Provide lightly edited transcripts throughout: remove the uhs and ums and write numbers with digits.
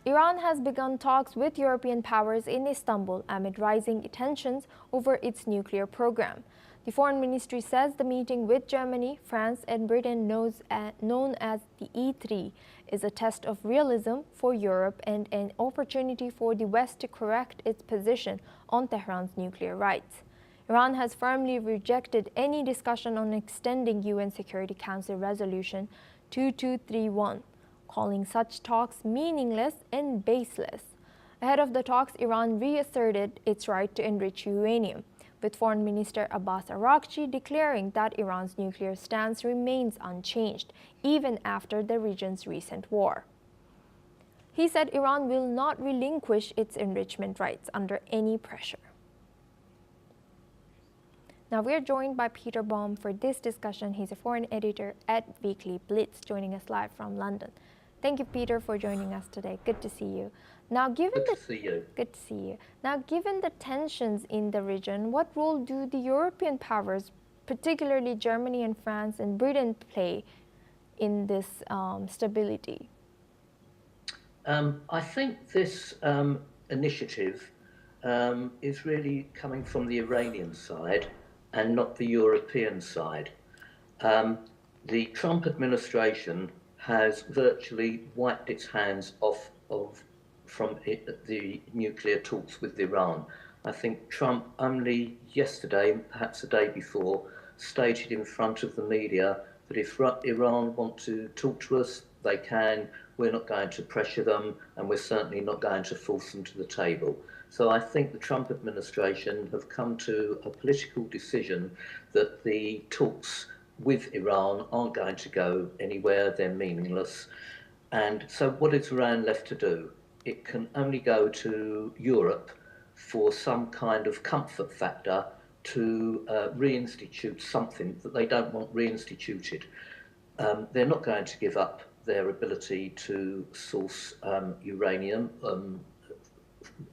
Iran has begun talks with European powers in Istanbul amid rising tensions over its nuclear program. The Foreign Ministry says the meeting with Germany, France, and Britain, known as the E3, is a test of realism for Europe and an opportunity for the West to correct its position on Tehran's nuclear rights. Iran has firmly rejected any discussion on extending UN Security Council Resolution 2231, calling such talks meaningless and baseless. Ahead of the talks, Iran reasserted its right to enrich uranium, with Foreign Minister Abbas Araghchi declaring that Iran's nuclear stance remains unchanged, even after the region's recent war. He said Iran will not relinquish its enrichment rights under any pressure. Now we are joined by Peter Baum for this discussion. He's a foreign editor at Weekly Blitz, joining us live from London. Thank you, Peter, for joining us today. Good to see you. Now, given Good to see you. Now, given the tensions in the region, what role do the European powers, particularly Germany and France and Britain, play in this stability? I think this initiative is really coming from the Iranian side and not the European side. The Trump administration has virtually wiped its hands off from the nuclear talks with Iran. I think Trump only yesterday, perhaps the day before, stated in front of the media that if Iran want to talk to us, they can. We're not going to pressure them, and we're certainly not going to force them to the table. So I think the Trump administration have come to a political decision that the talks with Iran aren't going to go anywhere, they're meaningless. And so what is Iran left to do? It can only go to Europe for some kind of comfort factor to reinstitute something that they don't want reinstituted. They're not going to give up their ability to source uranium,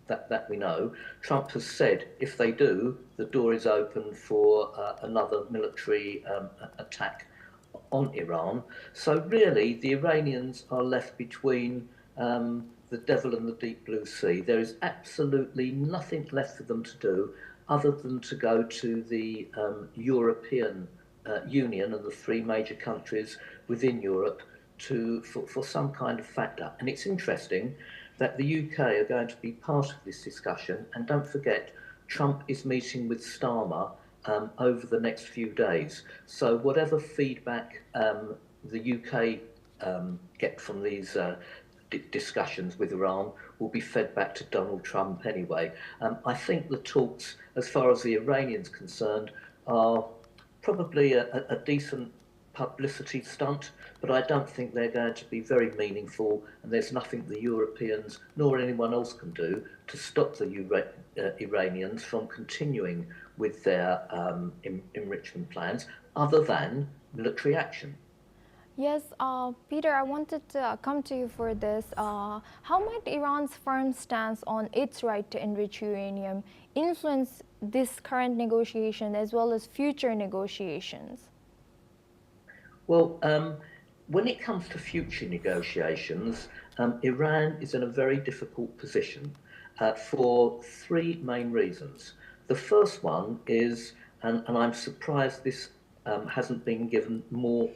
that we know. Trump has said if they do, the door is open for another military attack on Iran. So really, the Iranians are left between the devil and the deep blue sea. There is absolutely nothing left for them to do other than to go to the European Union and the three major countries within Europe for some kind of factor. And it's interesting that the UK are going to be part of this discussion. And don't forget, Trump is meeting with Starmer over the next few days. So whatever feedback the UK get from these discussions with Iran will be fed back to Donald Trump anyway. I think the talks, as far as the Iranians concerned, are probably a decent publicity stunt, but I don't think they're going to be very meaningful, and there's nothing the Europeans nor anyone else can do to stop the Iranians from continuing with their enrichment plans other than military action. Yes, Peter, I wanted to come to you for this. How might Iran's firm stance on its right to enrich uranium influence this current negotiation as well as future negotiations? Well, when it comes to future negotiations, Iran is in a very difficult position for three main reasons. The first one is, and I'm surprised this hasn't been given more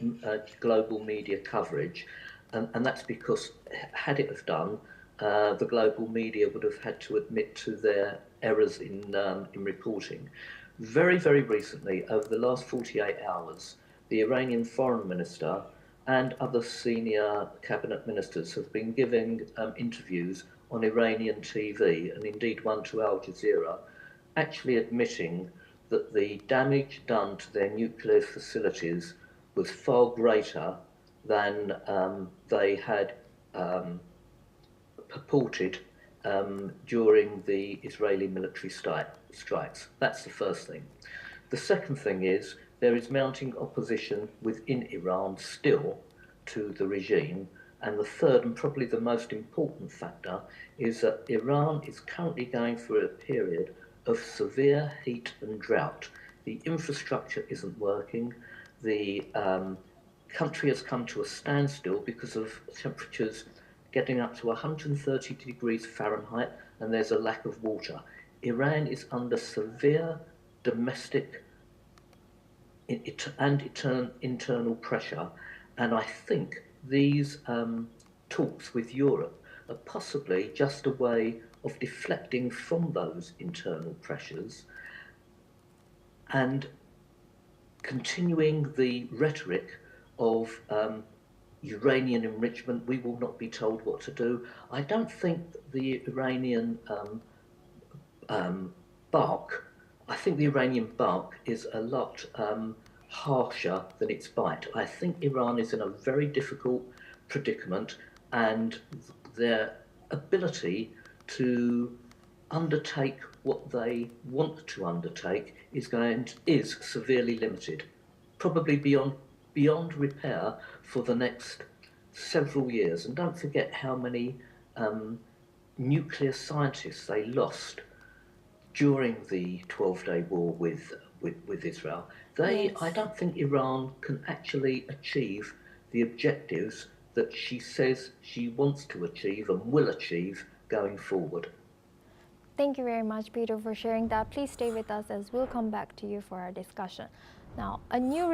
global media coverage, and that's because had it have done, the global media would have had to admit to their errors in reporting. Very, very recently, over the last 48 hours, the Iranian foreign minister and other senior cabinet ministers have been giving interviews on Iranian TV, and indeed one to Al Jazeera, actually admitting that the damage done to their nuclear facilities was far greater than they had purported during the Israeli military strikes. That's the first thing. The second thing is there is mounting opposition within Iran still to the regime. And the third, and probably the most important factor, is that Iran is currently going through a period of severe heat and drought. The infrastructure isn't working. The country has come to a standstill because of temperatures getting up to 130 degrees Fahrenheit, and there's a lack of water. Iran is under severe domestic and internal pressure, and I think these talks with Europe are possibly just a way of deflecting from those internal pressures and continuing the rhetoric of uranium enrichment. We will not be told what to do. I don't think the Iranian bark, I think the Iranian bark is a lot harsher than its bite. I think Iran is in a very difficult predicament, and their ability to undertake what they want to undertake is severely limited, probably beyond repair for the next several years. And don't forget how many nuclear scientists they lost during the 12-day war with Israel. Yes. I don't think Iran can actually achieve the objectives that she says she wants to achieve and will achieve going forward. Thank you very much, Peter, for sharing that. Please stay with us as we'll come back to you for our discussion. Now, a new